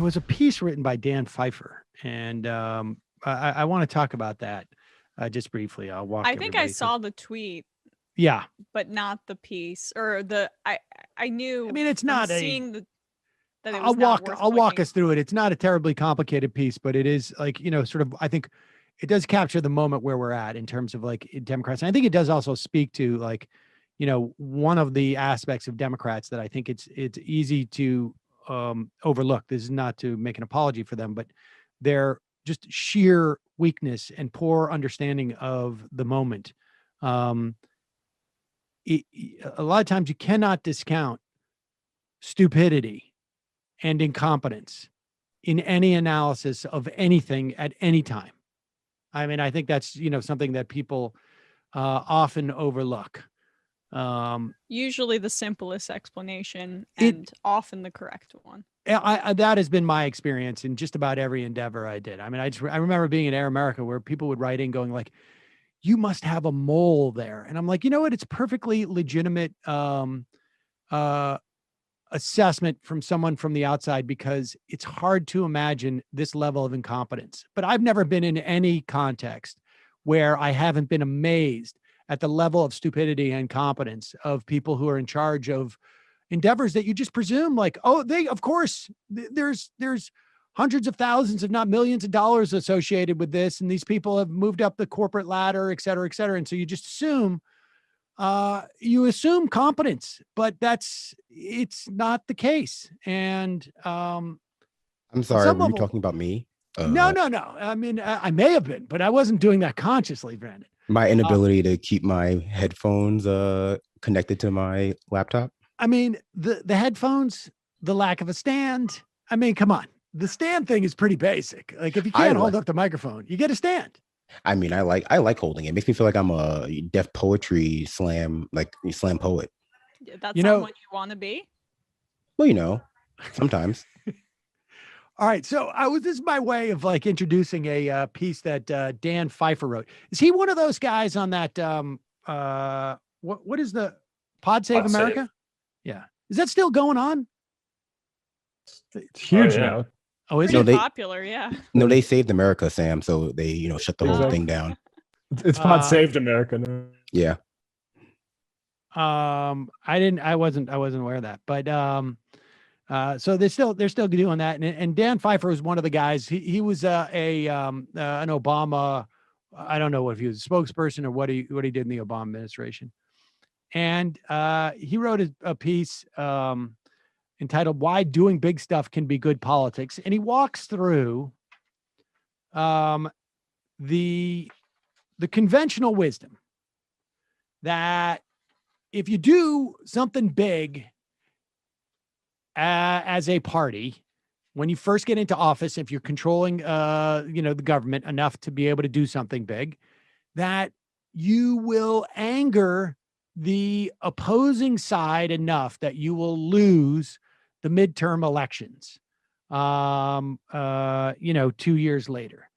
was a piece written by Dan Pfeiffer, and I want to talk about that just briefly. I'll walk. I think I saw the tweet. Yeah, but not the piece or the. I knew. I mean, it's from not seeing that it I'll was not walk. worth I'll walk clicking. us through it. It's not a terribly complicated piece, but it is like, sort of. I think it does capture the moment where we're at in terms of like Democrats. And I think it does also speak to like, one of the aspects of Democrats that I think it's easy to overlook. This is not to make an apology for them, but their just sheer weakness and poor understanding of the moment. Um, a lot of times you cannot discount stupidity and incompetence in any analysis of anything at any time. I mean, I think that's, something that people often overlook. Usually the simplest explanation and often the correct one. That has been my experience in just about every endeavor I did. I mean, I remember being in Air America where people would write in going like, you must have a mole there. And I'm like, you know what? It's perfectly legitimate assessment from someone from the outside because it's hard to imagine this level of incompetence. But I've never been in any context where I haven't been amazed at the level of stupidity and competence of people who are in charge of endeavors that you just presume like, oh, of course, there's hundreds of thousands, if not millions of dollars associated with this. And these people have moved up the corporate ladder, et cetera, et cetera. And so you just assume competence, but it's not the case. And I'm sorry, were you talking about me? No. I mean, I may have been, but I wasn't doing that consciously, Brandon. My inability to keep my headphones connected to my laptop. I mean, the headphones, the lack of a stand. I mean, come on. The stand thing is pretty basic. Like if you can't hold up the microphone, you get a stand. I mean, I like holding it. It makes me feel like I'm a deaf poetry slam poet. That's not what you want to be? Well, sometimes. All right. So this is my way of like introducing a piece that Dan Pfeiffer wrote. Is he one of those guys on that, what is the Pod Save America? Yeah. Is that still going on? It's huge now. Oh, is it popular? Yeah. No, they saved America, Sam. So they, shut the whole thing down. It's Pod Saved America now. Yeah. I wasn't aware of that, but so they're still doing that. And Dan Pfeiffer was one of the guys. He was an Obama. I don't know if he was a spokesperson or what he did in the Obama administration. And he wrote a piece entitled "Why Doing Big Stuff Can Be Good Politics," and he walks through the conventional wisdom that if you do something big as a party, when you first get into office, if you're controlling the government enough to be able to do something big, that you will anger the opposing side enough that you will lose the midterm elections, 2 years later.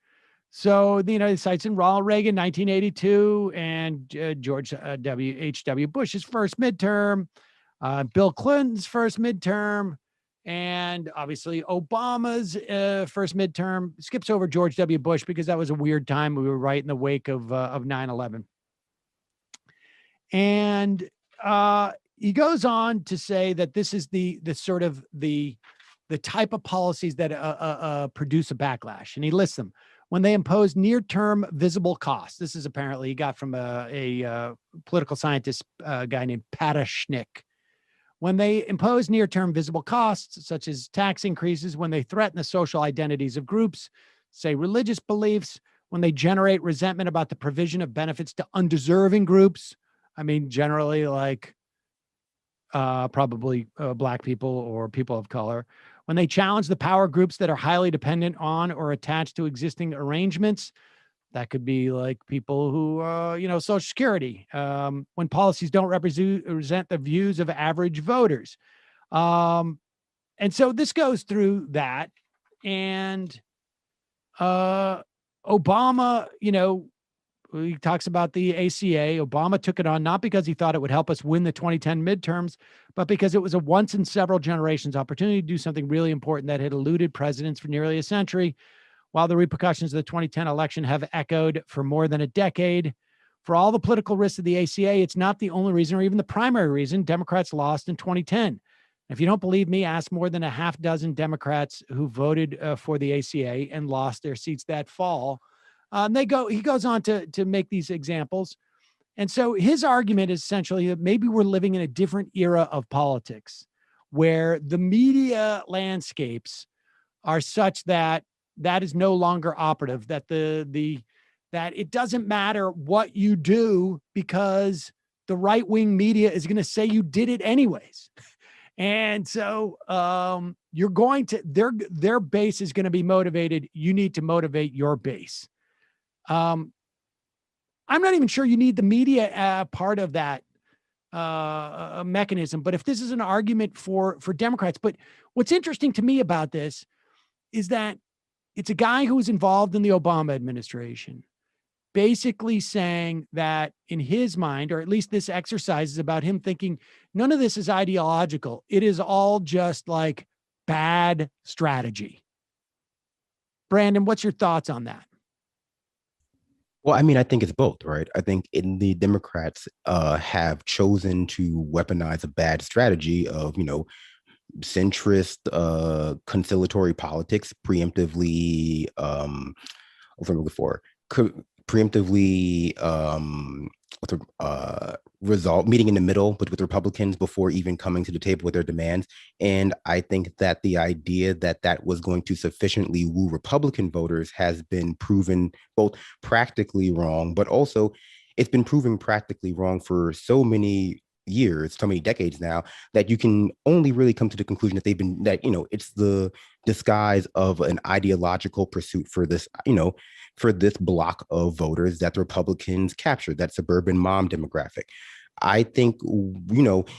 So the United States in Ronald Reagan, 1982, and George H.W. Bush's first midterm, Bill Clinton's first midterm, and obviously Obama's first midterm. Skips over George W. Bush because that was a weird time. We were right in the wake of 9/11. And he goes on to say that this is the sort of the type of policies that produce a backlash. And he lists them. When they impose near-term visible costs. This is apparently he got from a political scientist guy named Patashnik. When they impose near-term visible costs, such as tax increases, when they threaten the social identities of groups, say religious beliefs, when they generate resentment about the provision of benefits to undeserving groups, I mean, generally like probably Black people or people of color, when they challenge the power groups that are highly dependent on or attached to existing arrangements, that could be like people who, Social Security, when policies don't represent the views of average voters. And so this goes through that. And Obama, he talks about the ACA. Obama took it on not because he thought it would help us win the 2010 midterms, but because it was a once in several generations opportunity to do something really important that had eluded presidents for nearly a century. While the repercussions of the 2010 election have echoed for more than a decade, for all the political risks of the ACA, it's not the only reason or even the primary reason Democrats lost in 2010. If you don't believe me, ask more than a half dozen Democrats who voted for the ACA and lost their seats that fall. He goes on to make these examples. And so his argument is essentially that maybe we're living in a different era of politics where the media landscapes are such that that is no longer operative, that that it doesn't matter what you do because the right-wing media is going to say you did it anyways. And so you're going to, their base is going to be motivated. You need to motivate your base. I'm not even sure you need the media part of that mechanism, but if this is an argument for Democrats, but what's interesting to me about this is that it's a guy who was involved in the Obama administration, basically saying that in his mind, or at least this exercise is about him thinking none of this is ideological. It is all just like bad strategy. Brandon, what's your thoughts on that? Well, I mean, I think it's both, right? I think the Democrats have chosen to weaponize a bad strategy of, centrist conciliatory politics, preemptively, what's I'm looking for? Preemptively resolve meeting in the middle with Republicans before even coming to the table with their demands. And I think that the idea that was going to sufficiently woo Republican voters has been proven both practically wrong, but also it's been proven practically wrong for so many years, so many decades now, that you can only really come to the conclusion that it's the disguise of an ideological pursuit for this, for this block of voters that the Republicans captured, that suburban mom demographic. I think,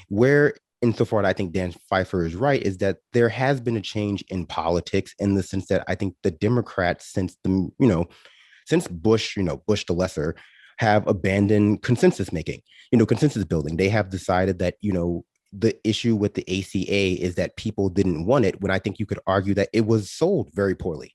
where insofar that I think Dan Pfeiffer is right, is that there has been a change in politics in the sense that I think the Democrats, since Bush, Bush the Lesser, have abandoned consensus making, consensus building. They have decided that, the issue with the ACA is that people didn't want it, when I think you could argue that it was sold very poorly.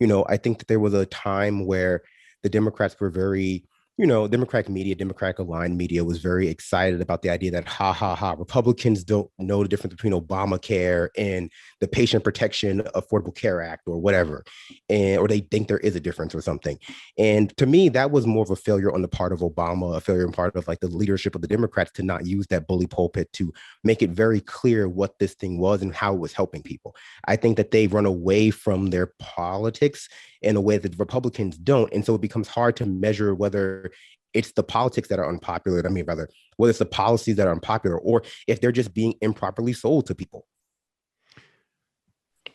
I think that there was a time where the Democrats were very, Democratic media, Democratic aligned media was very excited about the idea that, Republicans don't know the difference between Obamacare and the Patient Protection Affordable Care Act or whatever, or they think there is a difference or something. And to me, that was more of a failure on the part of Obama, a failure on part of like the leadership of the Democrats to not use that bully pulpit to make it very clear what this thing was and how it was helping people. I think that they've run away from their politics in a way that the Republicans don't. And so it becomes hard to measure whether it's the politics that are unpopular, whether it's the policies that are unpopular, or if they're just being improperly sold to people.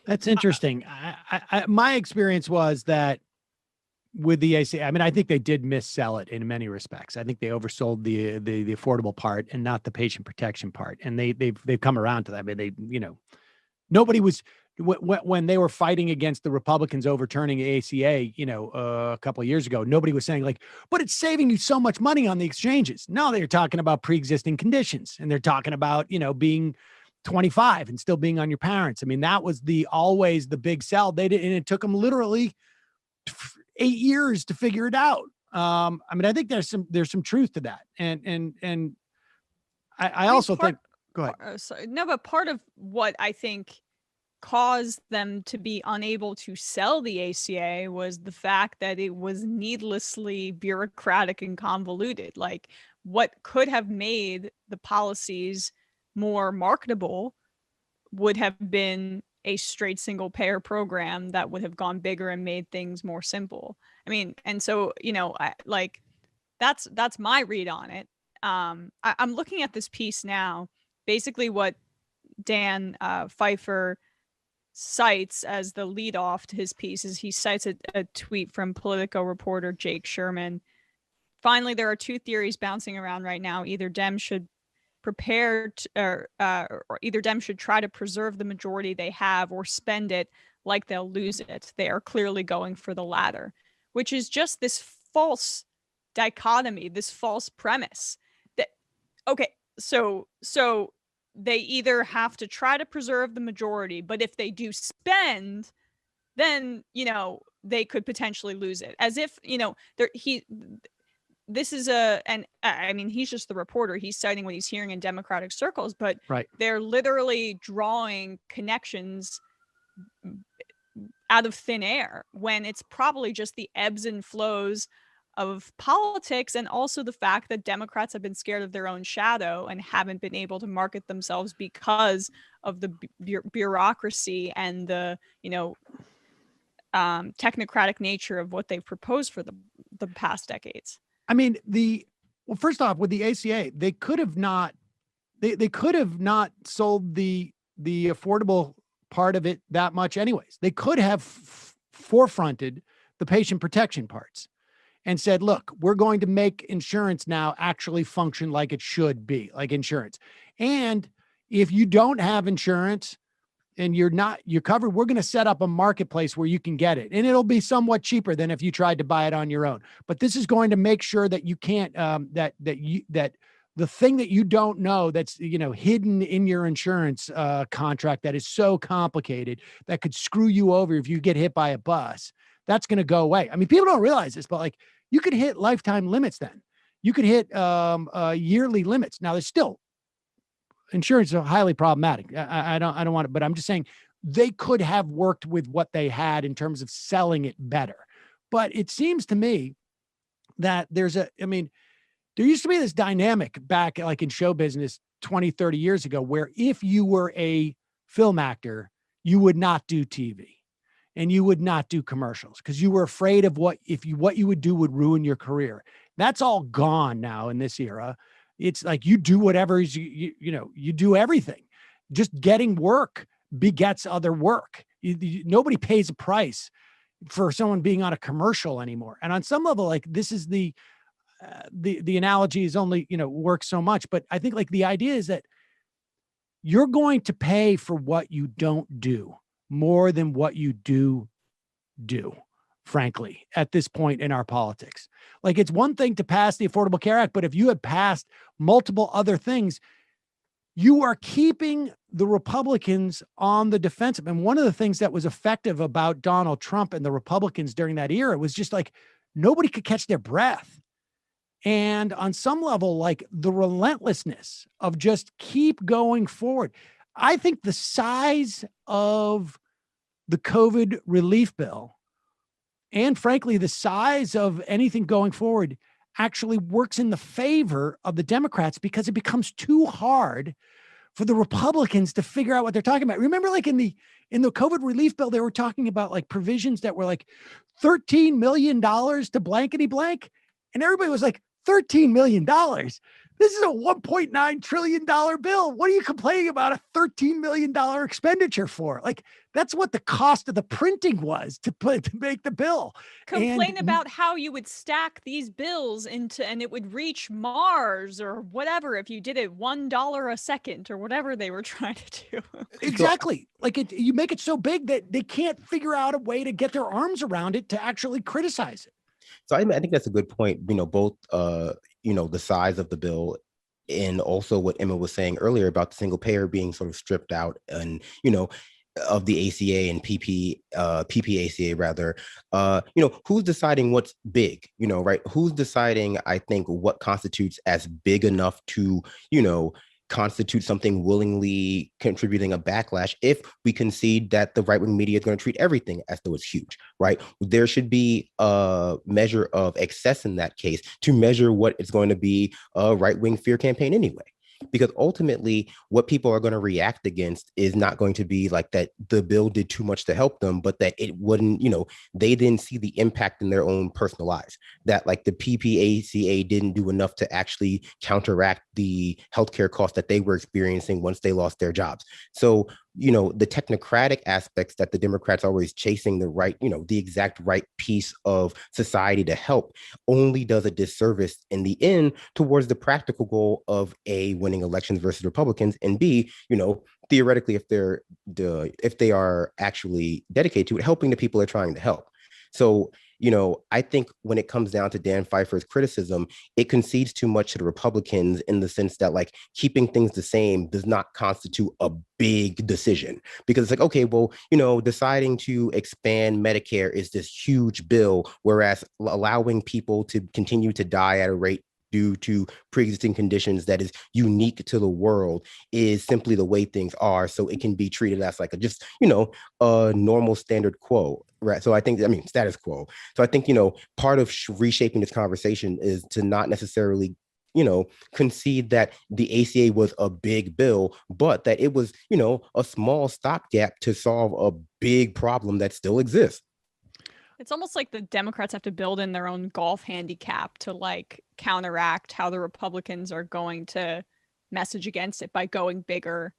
That's interesting. My experience was that with the ACA, I think they did missell it in many respects. I think they oversold the affordable part and not the patient protection part. And they've come around to that. Nobody was, when they were fighting against the Republicans overturning the ACA, a couple of years ago, nobody was saying like, but it's saving you so much money on the exchanges. No, they're talking about pre-existing conditions, and they're talking about, being 25 and still being on your parents. That was always the big sell. They did, and it took them literally 8 years to figure it out. I think there's some truth to that. And I also think, go ahead. But part of what I think caused them to be unable to sell the ACA was the fact that it was needlessly bureaucratic and convoluted. Like, what could have made the policies more marketable would have been a straight single payer program that would have gone bigger and made things more simple. And so, that's my read on it. I'm looking at this piece now. Basically what Dan Pfeiffer cites as the lead off to his piece is he cites a tweet from Politico reporter Jake Sherman. Finally, there are two theories bouncing around right now. Either Dems should or either Dems should try to preserve the majority they have or spend it like they'll lose it. They are clearly going for the latter, which is just this false dichotomy, this false premise that, okay, so they either have to try to preserve the majority, but if they do spend, then, they could potentially lose it. As if, this is and I mean, he's just the reporter. He's citing what he's hearing in Democratic circles, but Right. they're literally drawing connections out of thin air when it's probably just the ebbs and flows of politics, and also the fact that Democrats have been scared of their own shadow and haven't been able to market themselves because of the bureaucracy and the technocratic nature of what they've proposed for the past decades. I mean, well, first off, with the ACA, they could have not sold the affordable part of it that much anyways. They could have forefronted the patient protection parts and said, look, we're going to make insurance now actually function like it should be, like insurance. And if you don't have insurance and you're covered, we're going to set up a marketplace where you can get it. And it'll be somewhat cheaper than if you tried to buy it on your own. But this is going to make sure that you can't, that the thing that you don't know that's, hidden in your insurance contract that is so complicated that could screw you over if you get hit by a bus, that's going to go away. I mean, people don't realize this, but like you could hit lifetime limits then. You could hit yearly limits. Now, there's still insurance is highly problematic. I don't want it, but I'm just saying they could have worked with what they had in terms of selling it better. But it seems to me that there used to be this dynamic back like in show business 20, 30 years ago, where if you were a film actor, you would not do TV and you would not do commercials because you were afraid of what you would do would ruin your career. That's all gone now in this era. It's like you do whatever you do everything. Just getting work begets other work. Nobody pays a price for someone being on a commercial anymore. And on some level, like this is the analogy is only, works so much, but I think like the idea is that you're going to pay for what you don't do more than what you do, frankly, at this point in our politics. Like it's one thing to pass the Affordable Care Act, but if you had passed multiple other things, you are keeping the Republicans on the defensive. And one of the things that was effective about Donald Trump and the Republicans during that era was just like nobody could catch their breath. And on some level, like the relentlessness of just keep going forward. I think the size of the COVID relief bill and frankly, the size of anything going forward actually works in the favor of the Democrats because it becomes too hard for the Republicans to figure out what they're talking about. Remember, like in the COVID relief bill, they were talking about like provisions that were like $13 million to blankety blank. And everybody was like, $13 million. This is a $1.9 trillion bill. What are you complaining about a $13 million expenditure for? Like, that's what the cost of the printing was to make the bill. Complain about how you would stack these bills and it would reach Mars or whatever if you did it $1 a second or whatever they were trying to do. Exactly. Like you make it so big that they can't figure out a way to get their arms around it to actually criticize it. So I think that's a good point, both, the size of the bill and also what Emma was saying earlier about the single payer being sort of stripped out and, of the ACA and PPACA rather, who's deciding what's big, right? Who's deciding, I think, what constitutes as big enough to, constitute something willingly contributing a backlash if we concede that the right-wing media is going to treat everything as though it's huge, right? There should be a measure of excess in that case to measure what is going to be a right-wing fear campaign anyway. Because ultimately, what people are going to react against is not going to be like that the bill did too much to help them, but that it wouldn't, they didn't see the impact in their own personal lives, that like the PPACA didn't do enough to actually counteract the healthcare costs that they were experiencing once they lost their jobs. So, the technocratic aspects that the Democrats are always chasing the right, the exact right piece of society to help only does a disservice in the end towards the practical goal of A, winning elections versus Republicans, and B, theoretically, if they are actually dedicated to it, helping the people they're trying to help. So I think when it comes down to Dan Pfeiffer's criticism, it concedes too much to the Republicans in the sense that like keeping things the same does not constitute a big decision, because it's like, okay, well, deciding to expand Medicare is this huge bill, whereas allowing people to continue to die at a rate due to pre-existing conditions that is unique to the world is simply the way things are. So it can be treated as like a normal standard quo, right? So I think, status quo. So I think, part of reshaping this conversation is to not necessarily concede that the ACA was a big bill, but that it was, a small stopgap to solve a big problem that still exists. It's almost like the Democrats have to build in their own golf handicap to like counteract how the Republicans are going to message against it by going bigger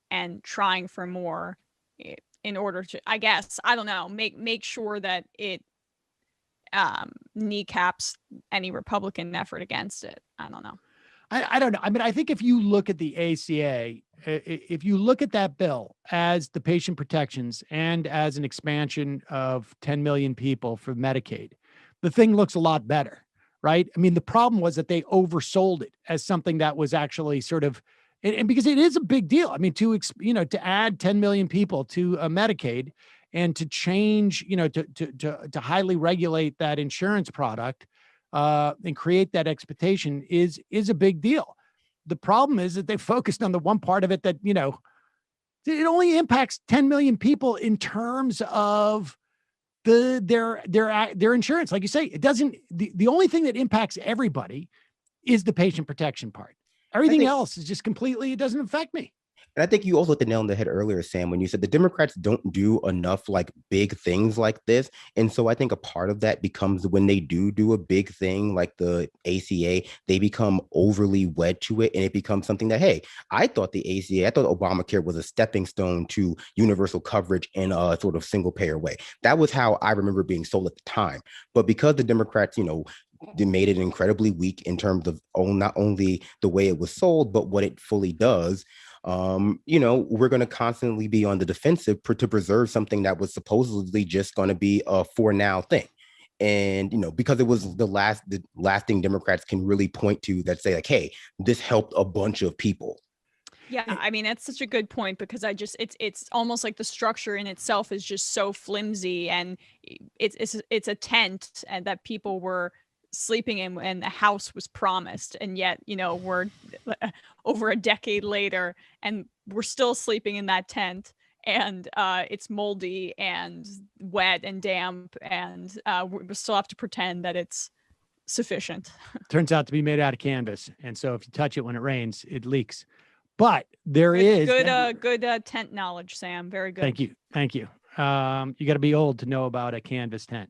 and trying for more in order to, I guess, I don't know, make sure that it kneecaps any Republican effort against it. I don't know. I don't know. I mean, I think if you look at the ACA, if you look at that bill as the patient protections and as an expansion of 10 million people for Medicaid, the thing looks a lot better, right? I mean, the problem was that they oversold it as something that was actually sort of, and because it is a big deal. I mean, to add 10 million people to Medicaid and to change, to highly regulate that insurance product, and create that expectation is a big deal. The problem is that they focused on the one part of it that, it only impacts 10 million people in terms of their insurance. Like you say, it doesn't, the only thing that impacts everybody is the patient protection part. Everything else is just completely, it doesn't affect me. And I think you also hit the nail on the head earlier, Sam, when you said the Democrats don't do enough like big things like this. And so I think a part of that becomes when they do a big thing like the ACA, they become overly wed to it. And it becomes something that, hey, I thought Obamacare was a stepping stone to universal coverage in a sort of single payer way. That was how I remember being sold at the time. But because the Democrats, they made it incredibly weak in terms of not only the way it was sold, but what it fully does. We're going to constantly be on the defensive to preserve something that was supposedly just going to be a for now thing. And, because it was the last thing Democrats can really point to that say like, hey, this helped a bunch of people. Yeah, I mean, that's such a good point because it's almost like the structure in itself is just so flimsy, and it's a tent and that people were sleeping in and the house was promised, and yet we're over a decade later and we're still sleeping in that tent, and it's moldy and wet and damp, and we still have to pretend that it's sufficient. Turns out to be made out of canvas, and so if you touch it when it rains, it leaks. But there is good tent knowledge, Sam. Very good. Thank you. You got to be old to know about a canvas tent.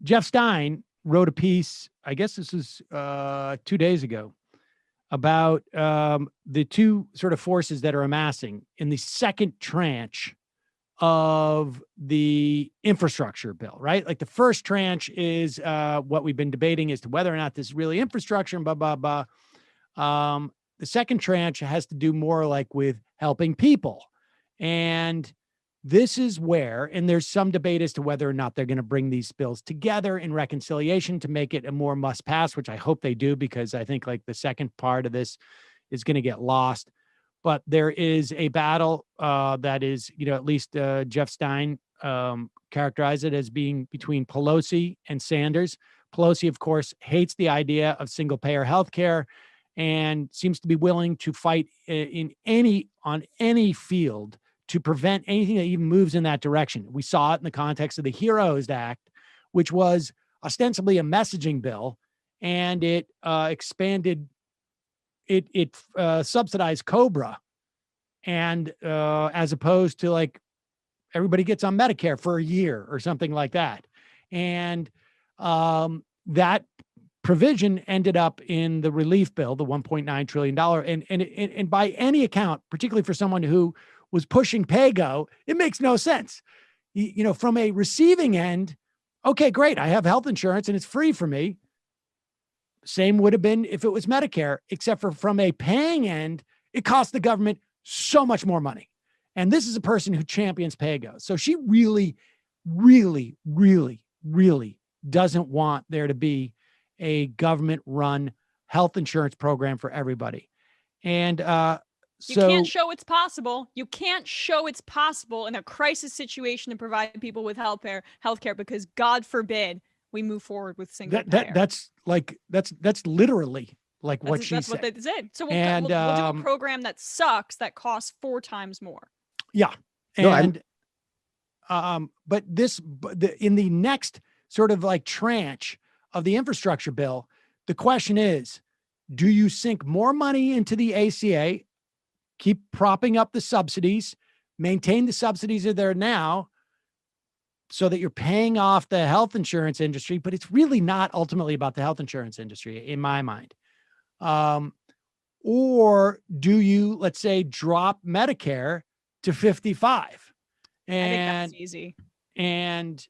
Jeff Stein wrote a piece, I guess this is 2 days ago, about the two sort of forces that are amassing in the second tranche of the infrastructure bill, right? Like the first tranche is what we've been debating as to whether or not this is really infrastructure and blah, blah, blah. The second tranche has to do more like with helping people. And this is where, and there's some debate as to whether or not they're going to bring these bills together in reconciliation to make it a more must pass, which I hope they do, because I think like the second part of this is going to get lost. But there is a battle that is, at least Jeff Stein characterized it as being between Pelosi and Sanders. Pelosi, of course, hates the idea of single payer healthcare and seems to be willing to fight on any field to prevent anything that even moves in that direction. We saw it in the context of the HEROES Act, which was ostensibly a messaging bill, and it expanded, it subsidized COBRA, and as opposed to like everybody gets on Medicare for a year or something like that. And that provision ended up in the relief bill, the $1.9 trillion. And by any account, particularly for someone who was pushing PAYGO, it makes no sense. From a receiving end, okay, great. I have health insurance and it's free for me. Same would have been if it was Medicare, except for from a paying end, it costs the government so much more money. And this is a person who champions PAYGO. So she really, really, really, really doesn't want there to be a government run health insurance program for everybody. And You so can't show it's possible. You can't show it's possible in a crisis situation to provide people with healthcare because God forbid we move forward with single payer. that's literally like what she that's said. what they said. So And, we'll do a program that sucks that costs 4 times more. Yeah. No, And but in the next sort of like tranche of the infrastructure bill, the question is, do you sink more money into the ACA, keep propping up the subsidies, maintain the subsidies that are there now so that you're paying off the health insurance industry, but it's really not ultimately about the health insurance industry in my mind. Or do you, let's say, drop Medicare to 55? And I think that's easy. And,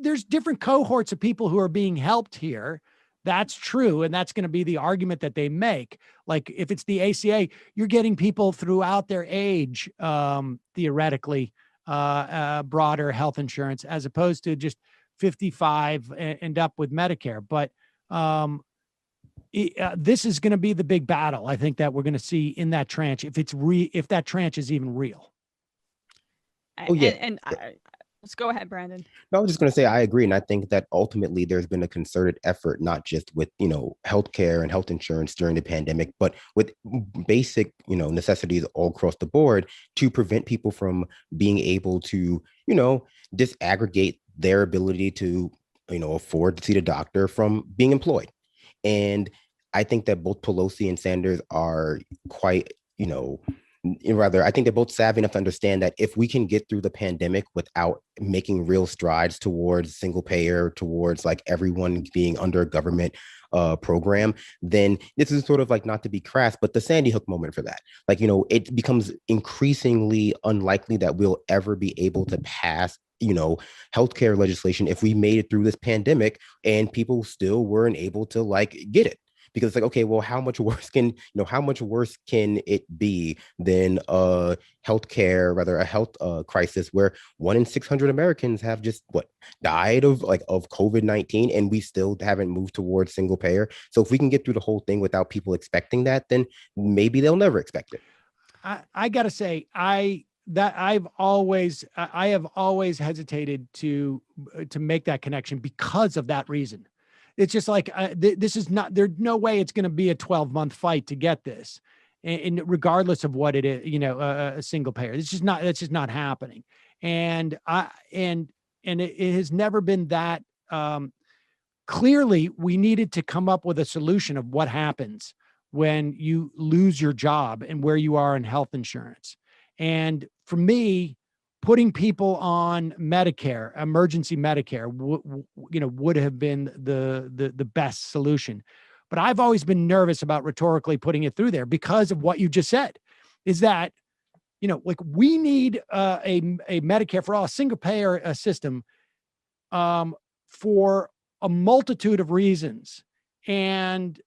there's different cohorts of people who are being helped here. That's true. And that's going to be the argument that they make. Like if it's the ACA, you're getting people throughout their age, theoretically, broader health insurance, as opposed to just 55 and end up with Medicare. But this is going to be the big battle, I think, that we're going to see in that tranche, if that tranche is even real. Oh, yeah. And let's go ahead, Brandon. No, I was just going to say I agree, and I think that ultimately there's been a concerted effort, not just with healthcare and health insurance during the pandemic, but with basic necessities all across the board to prevent people from being able to disaggregate their ability to afford to see the doctor from being employed. And I think that both Pelosi and Sanders are quite I think they're both savvy enough to understand that if we can get through the pandemic without making real strides towards single payer, towards like everyone being under a government program, then this is sort of like, not to be crass, but the Sandy Hook moment for that. Like, it becomes increasingly unlikely that we'll ever be able to pass healthcare legislation if we made it through this pandemic and people still weren't able to like get it. Because it's like, okay, well, how much worse can it be than a health crisis where 1 in 600 Americans have just died of COVID-19, and we still haven't moved towards single payer. So if we can get through the whole thing without people expecting that, then maybe they'll never expect it. I gotta say, I have always hesitated to make that connection because of that reason. It's just like, this is not, there's no way it's going to be a 12-month fight to get this. And regardless of what it is, a single payer, that's just not happening. And it has never been that, clearly we needed to come up with a solution of what happens when you lose your job and where you are in health insurance. And for me, putting people on Medicare, emergency Medicare, would have been the best solution. But I've always been nervous about rhetorically putting it through there because of what you just said, is that, we need a Medicare for all, a single payer system, for a multitude of reasons. And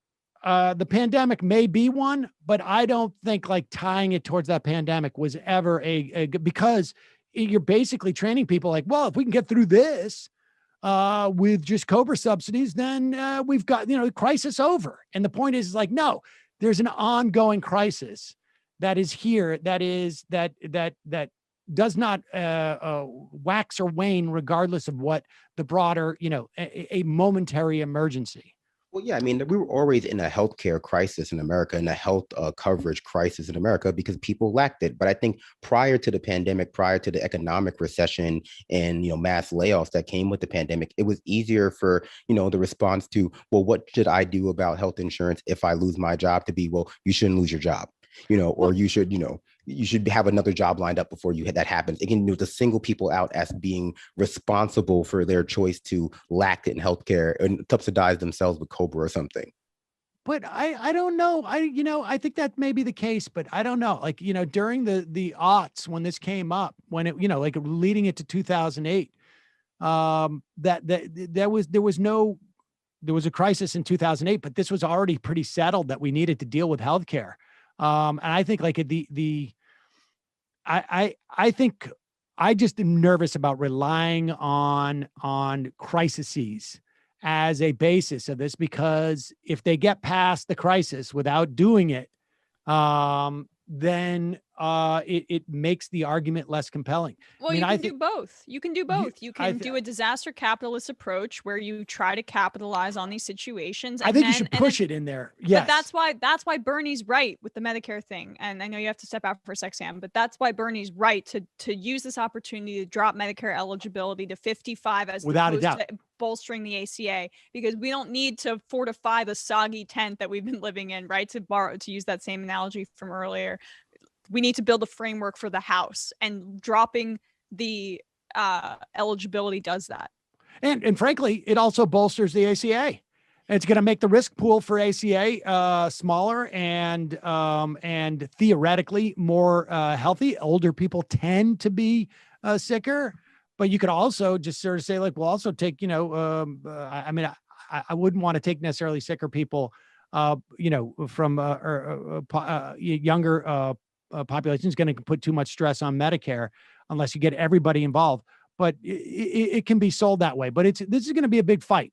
the pandemic may be one, but I don't think like tying it towards that pandemic was ever because you're basically training people like, well, if we can get through this with just COBRA subsidies, then we've got, the crisis over. And the point is like, no, there's an ongoing crisis that is here, that does not wax or wane regardless of what the broader, a momentary emergency. Well, yeah, I mean, we were always in a healthcare crisis in America, and a health coverage crisis in America because people lacked it. But I think prior to the pandemic, prior to the economic recession and, mass layoffs that came with the pandemic, it was easier for, the response to, well, what should I do about health insurance if I lose my job, to be, well, you shouldn't lose your job, or you should, you should have another job lined up before that happens. It can to single people out as being responsible for their choice to lack in healthcare and subsidize themselves with COBRA or something. But I don't know. I think that may be the case, but I don't know. Like, during the aughts when this came up, when it, like leading it to 2008, there was a crisis in 2008, but this was already pretty settled that we needed to deal with healthcare. And I think like I think I just am nervous about relying on crises as a basis of this, because if they get past the crisis without doing it, then it makes the argument less compelling. Well, mean, you I can do both. You can do both. You I can th- do a disaster capitalist approach where you try to capitalize on these situations. I And think you then, should and push then, it in there. Yes. But that's why Bernie's right with the Medicare thing. And I know you have to step out for a sec, Sam, but that's why Bernie's right to use this opportunity to drop Medicare eligibility to 55 as Without a opposed doubt. to bolstering the ACA, because we don't need to fortify the soggy tent that we've been living in, right? To use that same analogy from earlier. We need to build a framework for the house, and dropping the eligibility does that. And frankly, it also bolsters the ACA. It's going to make the risk pool for ACA smaller and theoretically more healthy. Older people tend to be sicker, but you could also just sort of say, like, we'll also take, I mean, I wouldn't want to take necessarily sicker people, from younger population is going to put too much stress on Medicare unless you get everybody involved. But it can be sold that way. But this is going to be a big fight.